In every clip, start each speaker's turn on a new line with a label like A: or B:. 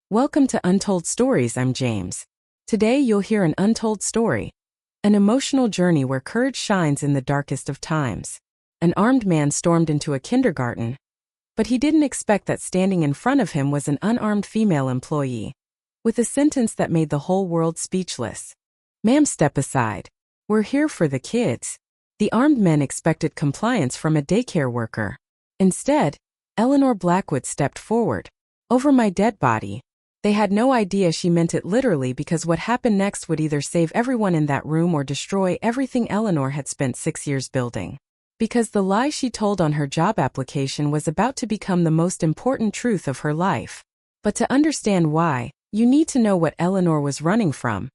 A: Welcome to Untold Stories. I'm James. Today you'll hear an untold story, an emotional journey where courage shines in the darkest of times. An armed man stormed into a kindergarten, but he didn't expect that standing in front of him was an unarmed female employee, with a sentence that made the whole world speechless. "Ma'am, step aside. We're here for the kids." The armed men expected compliance from a daycare worker. Instead, Eleanor Blackwood stepped forward. "Over my dead body." They had no idea she meant it literally, because what happened next would either save everyone in that room or destroy everything Eleanor had spent 6 years building. Because the lie she told on her job application was about to become the most important truth of her life. But to understand why, you need to know what Eleanor was running from,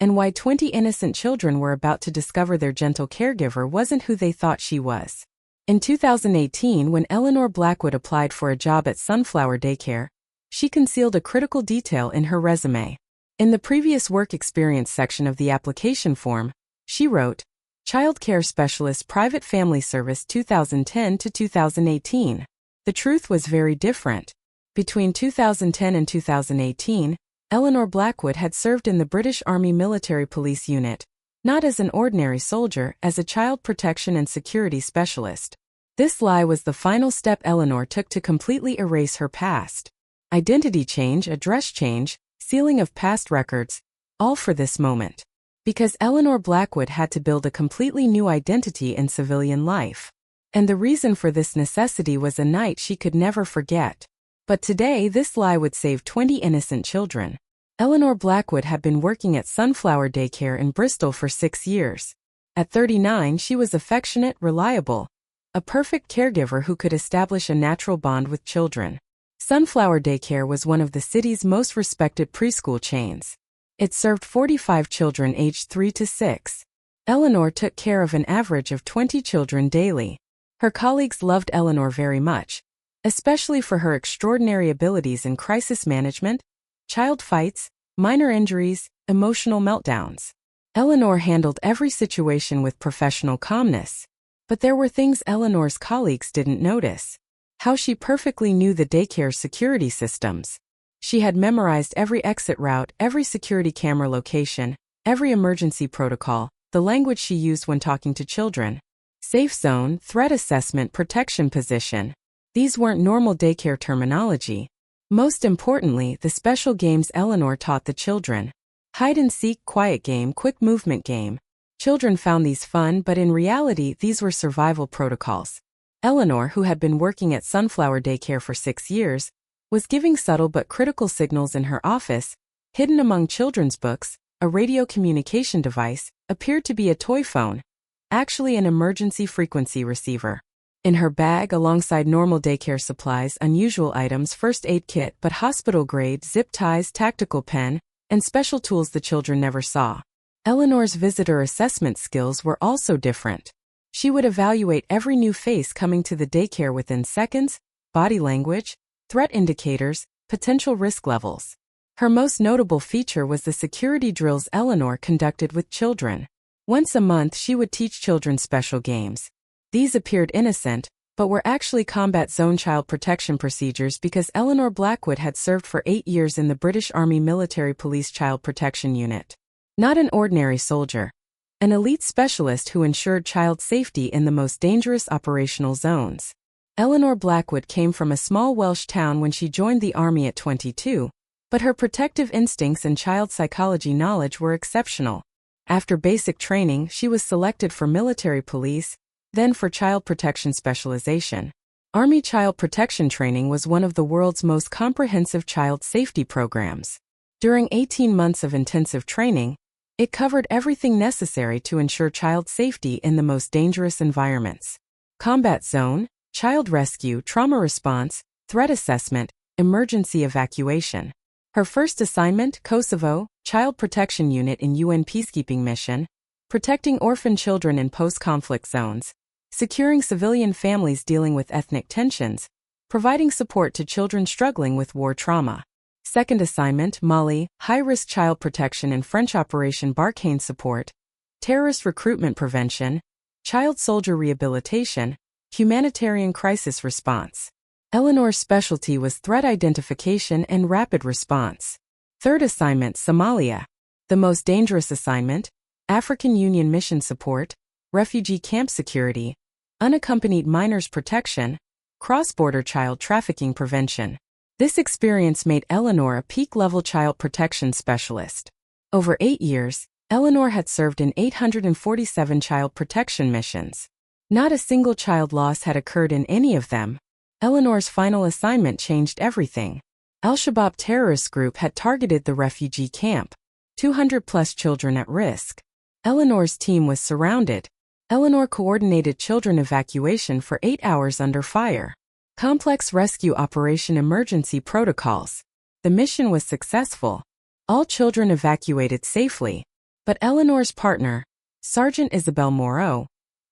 A: and why 20 innocent children were about to discover their gentle caregiver wasn't who they thought she was. In 2018, when Eleanor Blackwood applied for a job at Sunflower Daycare, she concealed a critical detail in her resume. In the previous work experience section of the application form, she wrote, "Child Care Specialist, Private Family Service 2010 to 2018. The truth was very different. Between 2010 and 2018, Eleanor Blackwood had served in the British Army Military Police Unit, not as an ordinary soldier, as a child protection and security specialist. This lie was the final step Eleanor took to completely erase her past. Identity change, address change, sealing of past records, all for this moment. Because Eleanor Blackwood had to build a completely new identity in civilian life. And the reason for this necessity was a night she could never forget. But today this lie would save 20 innocent children. Eleanor Blackwood had been working at Sunflower Daycare in Bristol for 6 years. At 39, she was affectionate, reliable, a perfect caregiver who could establish a natural bond with children. Sunflower Daycare was one of the city's most respected preschool chains. It served 45 children aged 3 to 6. Eleanor took care of an average of 20 children daily. Her colleagues loved Eleanor very much, especially for her extraordinary abilities in crisis management, child fights, minor injuries, emotional meltdowns. Eleanor handled every situation with professional calmness. But there were things Eleanor's colleagues didn't notice. How she perfectly knew the daycare's security systems. She had memorized every exit route, every security camera location, every emergency protocol, the language she used when talking to children. Safe zone, threat assessment, protection position. These weren't normal daycare terminology. Most importantly, the special games Eleanor taught the children. Hide and seek, quiet game, quick movement game. Children found these fun, but in reality these were survival protocols. Eleanor, who had been working at Sunflower Daycare for 6 years, was giving subtle but critical signals in her office. Hidden among children's books, a radio communication device appeared to be a toy phone, actually an emergency frequency receiver. In her bag, alongside normal daycare supplies, unusual items, first aid kit but hospital-grade, zip ties, tactical pen, and special tools the children never saw. Eleanor's visitor assessment skills were also different. She would evaluate every new face coming to the daycare within seconds, body language, threat indicators, potential risk levels. Her most notable feature was the security drills Eleanor conducted with children. Once a month she would teach children special games. These appeared innocent, but were actually combat zone child protection procedures, because Eleanor Blackwood had served for 8 years in the British Army Military Police Child Protection Unit. Not an ordinary soldier. An elite specialist who ensured child safety in the most dangerous operational zones. Eleanor Blackwood came from a small Welsh town when she joined the army at 22, but her protective instincts and child psychology knowledge were exceptional. After basic training, she was selected for military police, then for child protection specialization. Army child protection training was one of the world's most comprehensive child safety programs. During 18 months of intensive training, it covered everything necessary to ensure child safety in the most dangerous environments. Combat zone, child rescue, trauma response, threat assessment, emergency evacuation. Her first assignment, Kosovo, Child Protection Unit in UN peacekeeping mission, protecting orphan children in post-conflict zones, securing civilian families dealing with ethnic tensions, providing support to children struggling with war trauma. Second assignment, Mali, high-risk child protection and French Operation Barkhane support, terrorist recruitment prevention, child soldier rehabilitation, humanitarian crisis response. Eleanor's specialty was threat identification and rapid response. Third assignment, Somalia. The most dangerous assignment, African Union mission support, refugee camp security, unaccompanied minors protection, cross-border child trafficking prevention. This experience made Eleanor a peak-level child protection specialist. Over 8 years, Eleanor had served in 847 child protection missions. Not a single child loss had occurred in any of them. Eleanor's final assignment changed everything. Al-Shabaab terrorist group had targeted the refugee camp. 200-plus children at risk. Eleanor's team was surrounded. Eleanor coordinated children evacuation for 8 hours under fire. Complex rescue operation emergency protocols. The mission was successful. All children evacuated safely. But Eleanor's partner, Sergeant Isabel Moreau,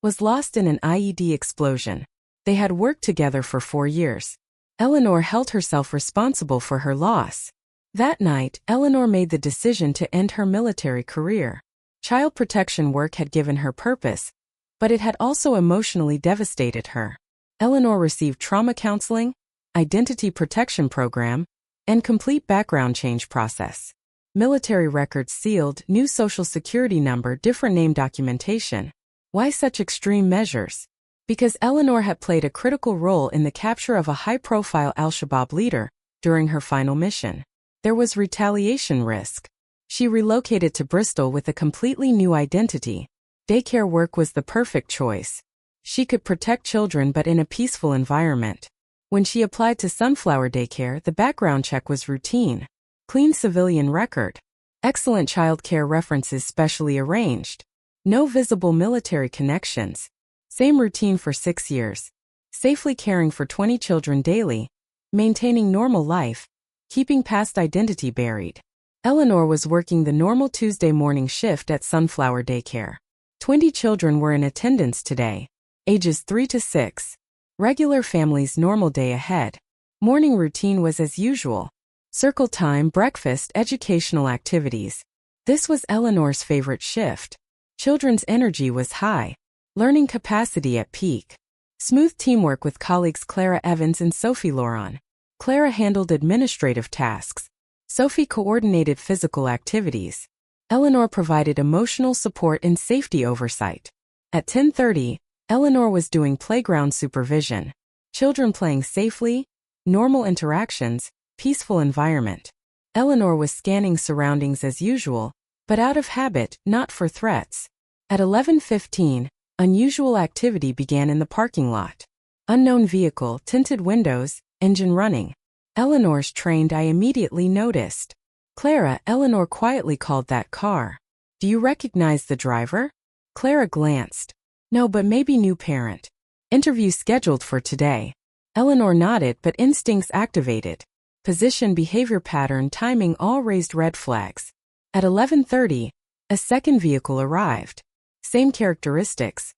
A: was lost in an IED explosion. They had worked together for 4 years. Eleanor held herself responsible for her loss. That night, Eleanor made the decision to end her military career. Child protection work had given her purpose, but it had also emotionally devastated her. Eleanor received trauma counseling, identity protection program, and complete background change process. Military records sealed, new social security number, different name documentation. Why such extreme measures? Because Eleanor had played a critical role in the capture of a high-profile Al-Shabaab leader during her final mission. There was retaliation risk. She relocated to Bristol with a completely new identity. Daycare work was the perfect choice. She could protect children but in a peaceful environment. When she applied to Sunflower Daycare, the background check was routine. Clean civilian record. Excellent child care references specially arranged. No visible military connections. Same routine for 6 years. Safely caring for 20 children daily. Maintaining normal life. Keeping past identity buried. Eleanor was working the normal Tuesday morning shift at Sunflower Daycare. 20 children were in attendance today. Ages 3 to 6. Regular family's normal day ahead. Morning routine was as usual. Circle time, breakfast, educational activities. This was Eleanor's favorite shift. Children's energy was high. Learning capacity at peak. Smooth teamwork with colleagues Clara Evans and Sophie Lauron. Clara handled administrative tasks. Sophie coordinated physical activities. Eleanor provided emotional support and safety oversight. At 10:30, Eleanor was doing playground supervision. Children playing safely, normal interactions, peaceful environment. Eleanor was scanning surroundings as usual, but out of habit, not for threats. At 11:15, unusual activity began in the parking lot. Unknown vehicle, tinted windows, engine running. Eleanor's trained eye immediately noticed. Clara, Eleanor quietly called that car. Do you recognize the driver? Clara glanced. No, but maybe new parent. Interview scheduled for today. Eleanor nodded, but instincts activated. Position, behavior pattern, timing all raised red flags. At 11:30, a second vehicle arrived. Same characteristics.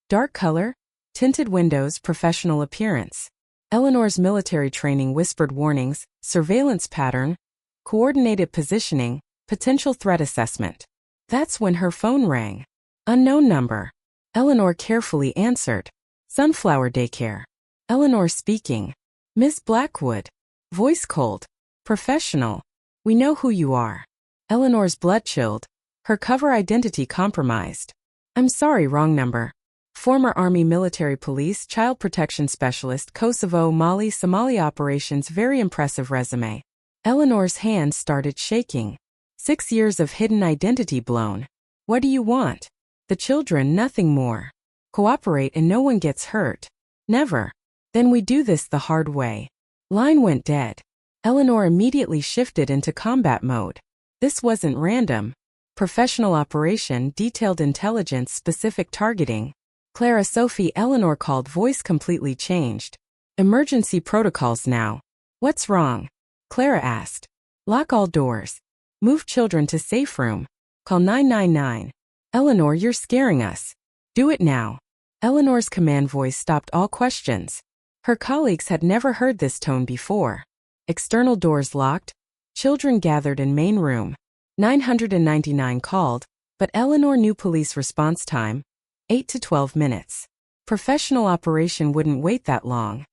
A: Dark color, tinted windows, professional appearance. Eleanor's military training whispered warnings, surveillance pattern, coordinated positioning, potential threat assessment. That's when her phone rang. Unknown number. Eleanor carefully answered. Sunflower Daycare. Eleanor speaking. Miss Blackwood. Voice cold. Professional. We know who you are. Eleanor's blood chilled. Her cover identity compromised. I'm sorry, wrong number. Former Army Military Police Child Protection Specialist, Kosovo, Mali, Somalia operations. Very impressive resume. Eleanor's hands started shaking. 6 years of hidden identity blown. What do you want? The children, nothing more. Cooperate and no one gets hurt. Never. Then we do this the hard way. Line went dead. Eleanor immediately shifted into combat mode. This wasn't random. Professional operation, detailed intelligence, specific targeting. Clara, Sophie, Eleanor called, voice completely changed. Emergency protocols now. What's wrong? Clara asked. Lock all doors. Move children to safe room. Call 999. Eleanor, you're scaring us. Do it now. Eleanor's command voice stopped all questions. Her colleagues had never heard this tone before. External doors locked. Children gathered in main room. 999 called, but Eleanor knew police response time, 8 to 12 minutes. Professional operation wouldn't wait that long.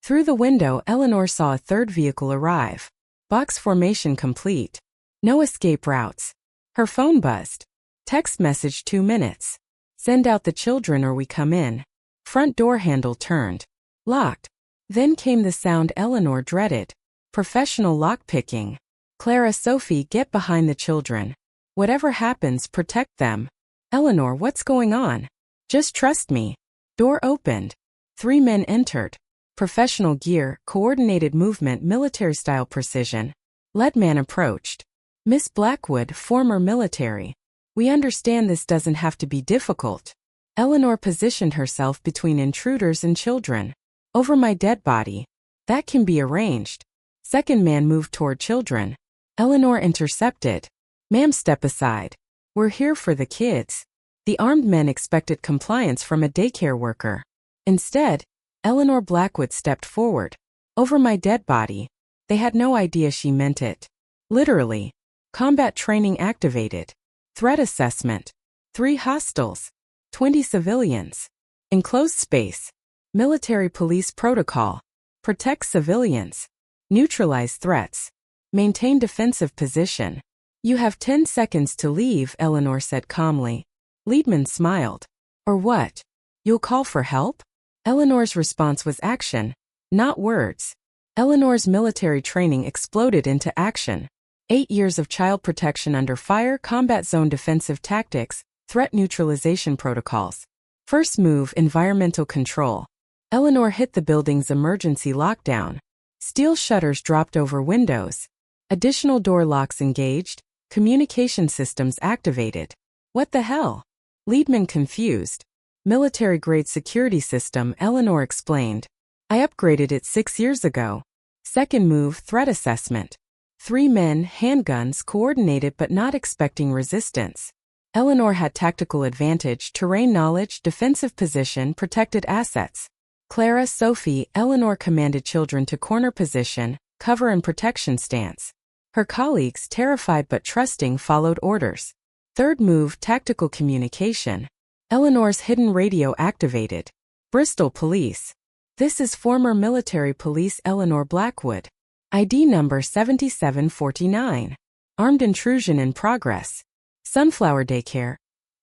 A: Through the window, Eleanor saw a third vehicle arrive. Box formation complete. No escape routes. Her phone buzzed. Text message 2 minutes. Send out the children or we come in. Front door handle turned. Locked. Then came the sound Eleanor dreaded. Professional lockpicking. Clara, Sophie, get behind the children. Whatever happens, protect them. Eleanor, what's going on? Just trust me. Door opened. 3 men entered. Professional gear, coordinated movement, military-style precision. Lead man approached. Miss Blackwood, former military. We understand this doesn't have to be difficult. Eleanor positioned herself between intruders and children. Over my dead body. That can be arranged. Second man moved toward children. Eleanor intercepted. Ma'am, step aside. We're here for the kids. The armed men expected compliance from a daycare worker. Instead, Eleanor Blackwood stepped forward. Over my dead body. They had no idea she meant it. Literally. Combat training activated. Threat assessment. 3 hostiles. 20 civilians. Enclosed space. Military police protocol. Protect civilians. Neutralize threats. Maintain defensive position. You have 10 seconds to leave, Eleanor said calmly. Liedman smiled. Or what? You'll call for help? Eleanor's response was action, not words. Eleanor's military training exploded into action. 8 years of child protection under fire, combat zone defensive tactics, threat neutralization protocols. First move, environmental control. Eleanor hit the building's emergency lockdown. Steel shutters dropped over windows. Additional door locks engaged. Communication systems activated. What the hell? Liedman confused. Military-grade security system, Eleanor explained. I upgraded it 6 years ago. Second move, threat assessment. 3 men, handguns, coordinated but not expecting resistance. Eleanor had tactical advantage, terrain knowledge, defensive position, protected assets. Clara, Sophie, Eleanor commanded children to corner position, cover and protection stance. Her colleagues, terrified but trusting, followed orders. Third move, tactical communication. Eleanor's hidden radio activated. Bristol Police. This is former military police Eleanor Blackwood. ID number 7749. Armed intrusion in progress. Sunflower Daycare.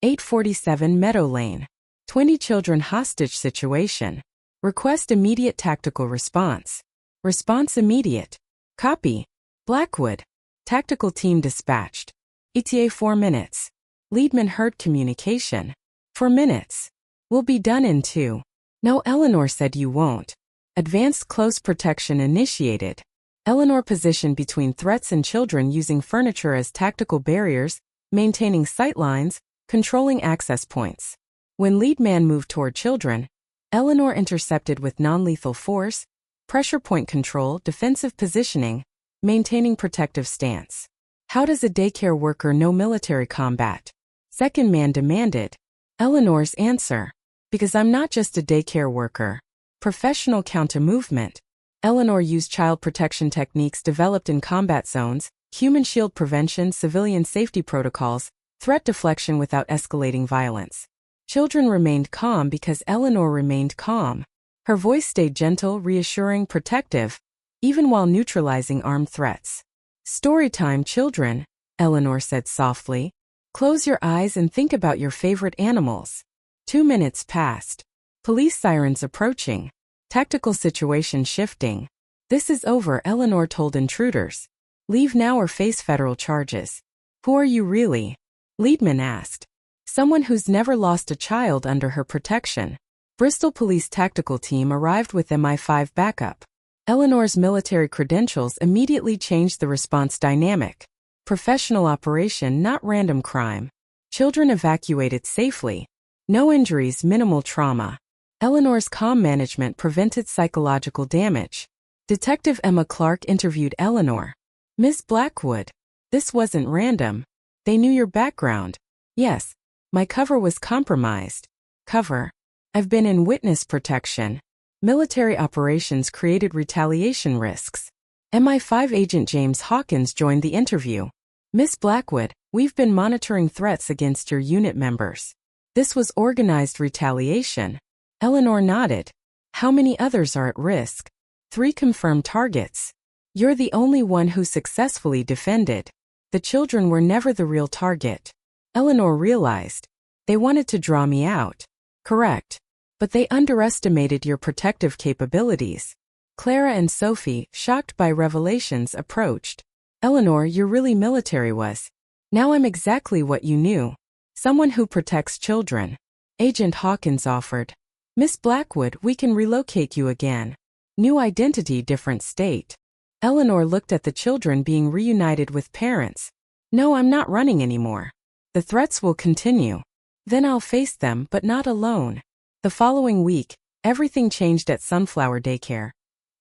A: 847 Meadow Lane. 20 children hostage situation. Request immediate tactical response. Response immediate. Copy. Blackwood. Tactical team dispatched. ETA 4 minutes. Liedman heard communication. 4 minutes. We'll be done in 2. No, Eleanor said you won't. Advanced close protection initiated. Eleanor positioned between threats and children using furniture as tactical barriers, maintaining sight lines, controlling access points. When lead man moved toward children, Eleanor intercepted with non-lethal force, pressure point control, defensive positioning, maintaining protective stance. How does a daycare worker know military combat? Second man demanded. Eleanor's answer. Because I'm not just a daycare worker. Professional counter-movement. Eleanor used child protection techniques developed in combat zones, human shield prevention, civilian safety protocols, threat deflection without escalating violence. Children remained calm because Eleanor remained calm. Her voice stayed gentle, reassuring, protective, even while neutralizing armed threats. Storytime, children, Eleanor said softly. Close your eyes and think about your favorite animals. 2 minutes passed. Police sirens approaching. Tactical situation shifting. This is over, Eleanor told intruders. Leave now or face federal charges. Who are you really? Liedman asked. Someone who's never lost a child under her protection. Bristol Police tactical team arrived with MI5 backup. Eleanor's military credentials immediately changed the response dynamic. Professional operation, not random crime. Children evacuated safely. No injuries, minimal trauma. Eleanor's calm management prevented psychological damage. Detective Emma Clark interviewed Eleanor. Miss Blackwood, this wasn't random. They knew your background. Yes, my cover was compromised. Cover. I've been in witness protection. Military operations created retaliation risks. MI5 agent James Hawkins joined the interview. Miss Blackwood, we've been monitoring threats against your unit members. This was organized retaliation. Eleanor nodded. How many others are at risk? 3 confirmed targets. You're the only one who successfully defended. The children were never the real target. Eleanor realized. They wanted to draw me out. Correct. But they underestimated your protective capabilities. Clara and Sophie, shocked by revelations, approached. Eleanor, you're really military was. Now I'm exactly what you knew. Someone who protects children. Agent Hawkins offered. Miss Blackwood, we can relocate you again. New identity, different state. Eleanor looked at the children being reunited with parents. No, I'm not running anymore. The threats will continue. Then I'll face them, but not alone. The following week, everything changed at Sunflower Daycare.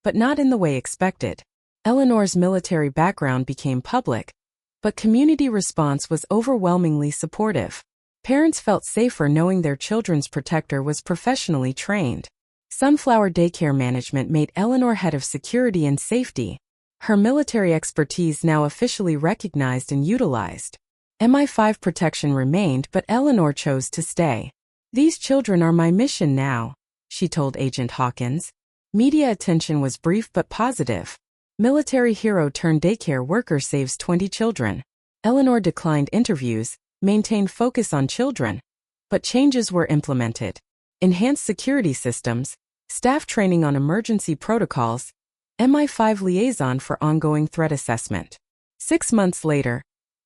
A: But not in the way expected. Eleanor's military background became public, but community response was overwhelmingly supportive. Parents felt safer knowing their children's protector was professionally trained. Sunflower Daycare management made Eleanor head of security and safety. Her military expertise now officially recognized and utilized. MI5 protection remained, but Eleanor chose to stay. These children are my mission now, she told Agent Hawkins. Media attention was brief but positive. Military hero turned daycare worker saves 20 children. Eleanor declined interviews, maintained focus on children. But changes were implemented. Enhanced security systems, staff training on emergency protocols, MI5 liaison for ongoing threat assessment. 6 months later,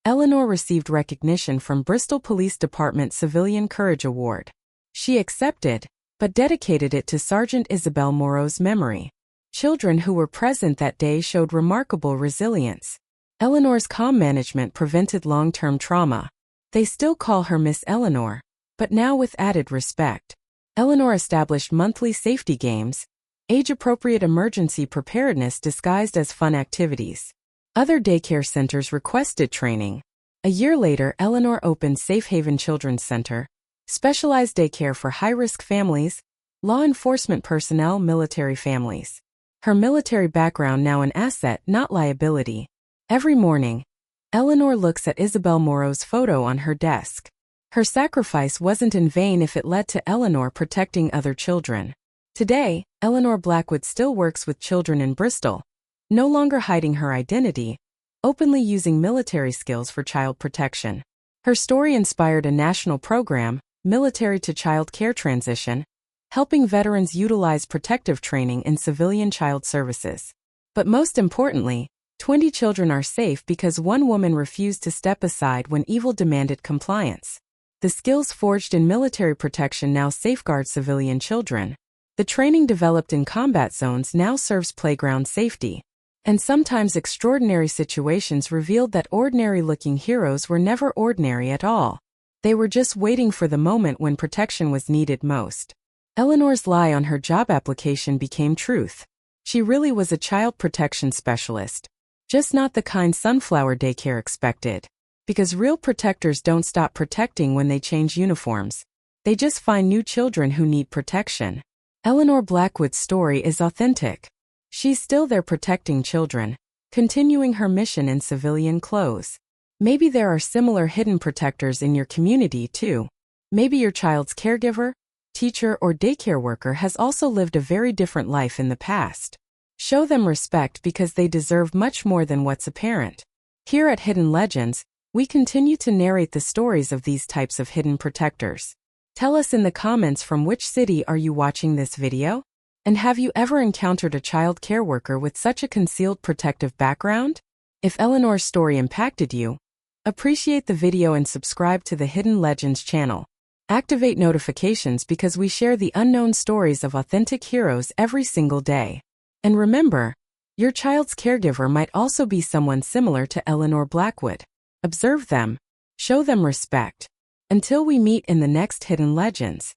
A: Eleanor received recognition from Bristol Police Department Civilian Courage Award. She accepted, but dedicated it to Sergeant Isabel Morrow's memory. Children who were present that day showed remarkable resilience. Eleanor's calm management prevented long-term trauma. They still call her Miss Eleanor, but now with added respect. Eleanor established monthly safety games, age-appropriate emergency preparedness disguised as fun activities. Other daycare centers requested training. A year later, Eleanor opened Safe Haven Children's Center, specialized daycare for high-risk families, law enforcement personnel, military families. Her military background now an asset, not liability. Every morning, Eleanor looks at Isabel Morrow's photo on her desk. Her sacrifice wasn't in vain if it led to Eleanor protecting other children. Today, Eleanor Blackwood still works with children in Bristol, no longer hiding her identity, openly using military skills for child protection. Her story inspired a national program, Military to Child Care Transition, helping veterans utilize protective training in civilian child services. But most importantly, 20 children are safe because one woman refused to step aside when evil demanded compliance. The skills forged in military protection now safeguard civilian children. The training developed in combat zones now serves playground safety. And sometimes extraordinary situations revealed that ordinary-looking heroes were never ordinary at all. They were just waiting for the moment when protection was needed most. Eleanor's lie on her job application became truth. She really was a child protection specialist. Just not the kind Sunflower Daycare expected. Because real protectors don't stop protecting when they change uniforms. They just find new children who need protection. Eleanor Blackwood's story is authentic. She's still there protecting children, continuing her mission in civilian clothes. Maybe there are similar hidden protectors in your community too. Maybe your child's caregiver, teacher, or daycare worker has also lived a very different life in the past. Show them respect because they deserve much more than what's apparent. Here at Hidden Legends, we continue to narrate the stories of these types of hidden protectors. Tell us in the comments from which city are you watching this video? And have you ever encountered a child care worker with such a concealed protective background? If Eleanor's story impacted you, appreciate the video and subscribe to the Hidden Legends channel. Activate notifications because we share the unknown stories of authentic heroes every single day. And remember, your child's caregiver might also be someone similar to Eleanor Blackwood. Observe them. Show them respect. Until we meet in the next Hidden Legends.